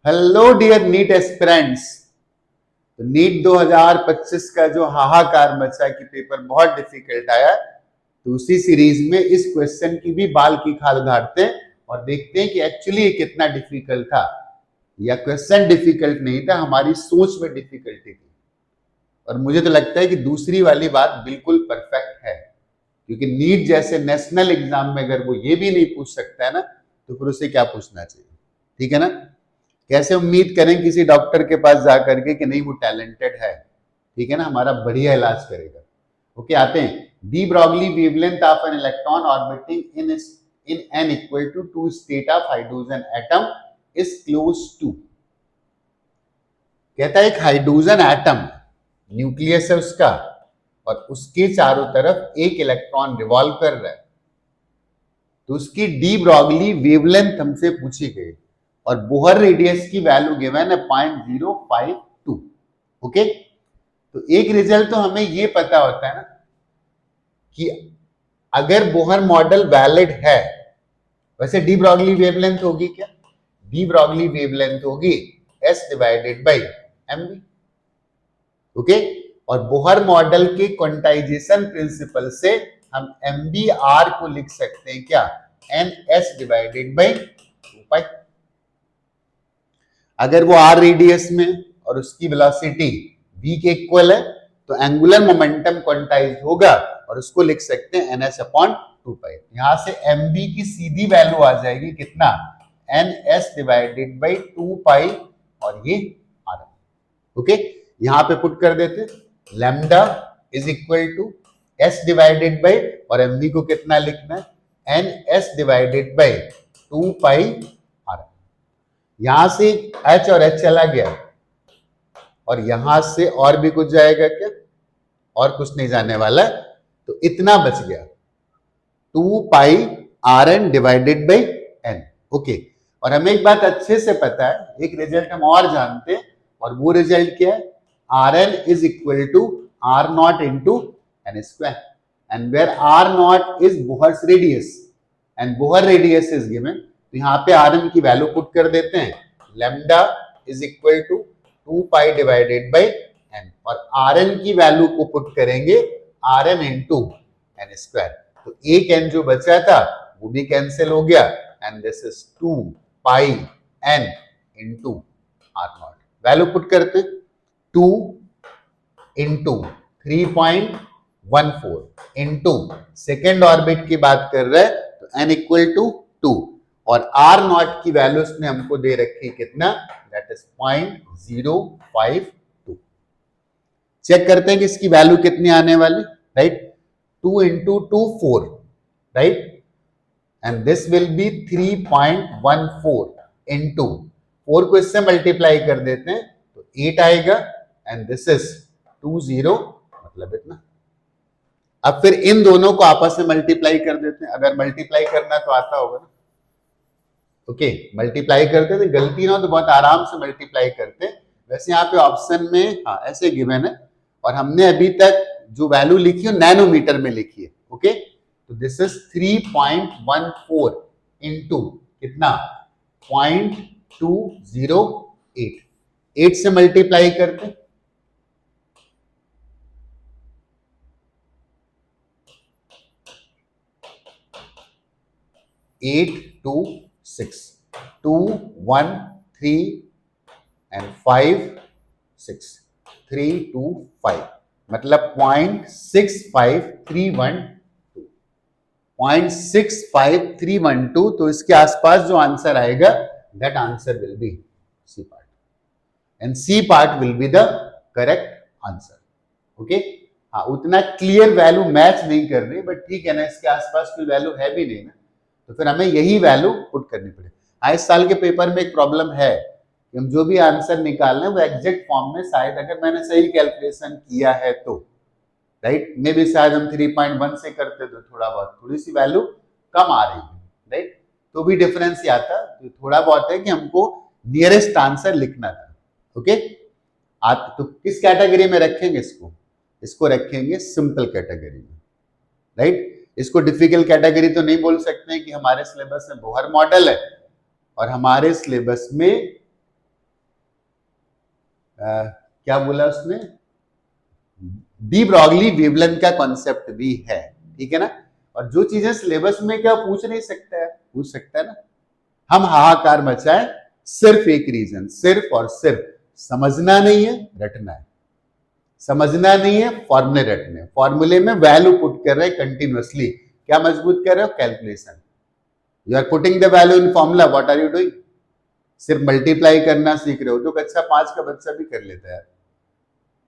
Hello dear NEET aspirants. तो NEET 2025 का जो हाहाकार मचा कि पेपर बहुत डिफिकल्ट आया, तो उसी सीरीज में इस क्वेश्चन की भी बाल की खाल उधारते हैं और देखते हैं कि एक्चुअली ये कितना डिफिकल्ट था, या क्वेश्चन डिफिकल्ट नहीं था, हमारी सोच में डिफिकल्टी थी। और मुझे तो लगता है कि दूसरी वाली बात बिल्कुल परफेक्ट है, क्योंकि नीट जैसे नेशनल एग्जाम में अगर वो ये भी नहीं पूछ सकता है ना, तो फिर उसे क्या पूछना चाहिए। ठीक है ना। कैसे उम्मीद करें किसी डॉक्टर के पास जाकर के कि नहीं वो टैलेंटेड है, ठीक है ना, हमारा बढ़िया इलाज करेगा। ओके, आते हैं। De Broglie wavelength of an electron orbiting in n equal to two state of hydrogen atom is close to. कहता है एक हाइड्रोजन एटम, न्यूक्लियस है उसका, और उसके चारों तरफ एक इलेक्ट्रॉन रिवॉल्व कर रहा है, तो उसकी डी ब्रॉगली वेवलेंथ हमसे पूछी गई और बोहर रेडियस की वैल्यू गिवन है 0.052। ओके, तो एक रिजल्ट तो हमें ये पता होता है ना कि अगर बोहर मॉडल वैलिड है, वैसे डी ब्रॉगली वेवलेंथ होगी क्या? डी ब्रॉगली वेवलेंथ होगी s divided by m b. Okay, और बोहर मॉडल के क्वांटाइजेशन प्रिंसिपल से हम एम बी आर को लिख सकते हैं क्या? एन एस डिवाइडेड बाई 2 पाई। अगर वो आर रेडियस में और उसकी वेलोसिटी v के इक्वल है, तो एंगुलर मोमेंटम क्वांटाइज होगा और उसको लिख सकते हैं एन एस अपॉन 2 पाई। यहां से एम बी की सीधी वैल्यू आ जाएगी कितना? N S divided by 2 pi, और ये आर। ओके, यहां पे पुट कर देते, lambda is equal to S divided by, और एम बी को कितना लिखना है? N S divided by 2 pi R. यहां से H और H चला गया, और यहां से और भी कुछ जाएगा क्या? और कुछ नहीं जाने वाला, तो इतना बच गया 2 pi r n divided by n. Okay, और हमें एक बात अच्छे से पता है, एक रिजल्ट हम और जानते हैं, और वो रिजल्ट क्या है? R N is equal to R naught into N square, and where R naught is Bohr's radius and Bohr radius is given. तो यहां पे आर एन की वैल्यू पुट कर देते हैं, lambda is equal to 2 pi divided by N, और R N की value को पुट करेंगे R N into N square. तो एक एन जो बचा था वो भी कैंसिल हो गया, and this is 2 pi N into R naught. Value put करते, 2 इंटू 3.14 इंटू सेकेंड ऑर्बिट की बात कर रहे हैं, तो एन इक्वल टू 2, और आर नॉट की वैल्यू उसने हमको दे रखी कितना? That is 0.052। चेक करते हैं कि इसकी वैल्यू कितनी आने वाली, right? 2 into 2 4, right, and this will be 3.14 into 4 को इससे मल्टीप्लाई कर देते हैं तो 8 आएगा, एंड दिस इज 20, मतलब इतना। अब फिर इन दोनों को आपस में मल्टीप्लाई कर देते हैं, अगर मल्टीप्लाई करना तो आता होगा ना। ओके, मल्टीप्लाई करते थे, गलती ना हो तो बहुत आराम से मल्टीप्लाई करते। वैसे यहाँ पे ऑप्शन में हाँ ऐसे गिवन है, और हमने अभी तक जो वैल्यू लिखी है नैनोमीटर में लिखी है। ओके, तो दिस इज 3.14 इंटू कितना? 0.208। 8 से मल्टीप्लाई करते, 8 2 6 2 1 3 एंड 5 6 3 2 5, मतलब 0.65312, तो इसके आसपास जो आंसर आएगा that answer will be C part, and C part will be the correct answer. Okay, हाँ उतना क्लियर वैल्यू मैच नहीं कर रही, बट ठीक है ना, इसके आसपास कोई वैल्यू है भी नहीं ना, तो फिर हमें यही वैल्यू पुट करनी पड़ेगी। हाँ, इस साल के पेपर में एक प्रॉब्लम है कि हम जो भी आंसर निकाल रहे हैं वो एग्जैक्ट फॉर्म में, शायद अगर मैंने सही कैलकुलेशन किया है तो, राइट, मे भी शायद हम 3.1 से करते तो थोड़ा बहुत थोड़ी सी वैल्यू कम आ रही है, राइट, तो भी डिफरेंस ही आता, तो थोड़ा बहुत है कि हमको नियरेस्ट आंसर लिखना था। ओके, आप तो किस कैटेगरी में रखेंगे इसको? इसको रखेंगे सिंपल कैटेगरी में, राइट। इसको डिफिकल्ट कैटेगरी तो नहीं बोल सकते कि हमारे सिलेबस में बोहर मॉडल है और हमारे सिलेबस में क्या बोला उसने, डी ब्रॉगली वेवलेंथ का कॉन्सेप्ट भी है, ठीक है ना। और जो चीजें सिलेबस में क्या पूछ नहीं सकता है, पूछ सकता है ना। हम हाहाकार मचाए सिर्फ एक रीजन, सिर्फ और सिर्फ समझना नहीं है, रटना है। समझना नहीं है, फॉर्मूले रटने, फॉर्मूले में वैल्यू पुट कर रहे हैं कंटिन्यूअसली। क्या मजबूत कर रहे हो, calculation. You are putting the value in formula, what are you doing, सिर्फ मल्टीप्लाई करना सीख रहे हो। तो कक्षा 5 का बच्चा भी कर लेता है।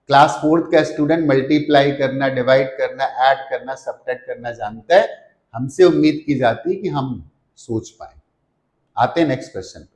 क्लास 4th का स्टूडेंट मल्टीप्लाई करना, डिवाइड करना, ऐड करना, सब्ट्रैक्ट करना जानता है। हमसे उम्मीद की जाती है कि हम सोच पाए। आते हैं नेक्स्ट क्वेश्चन।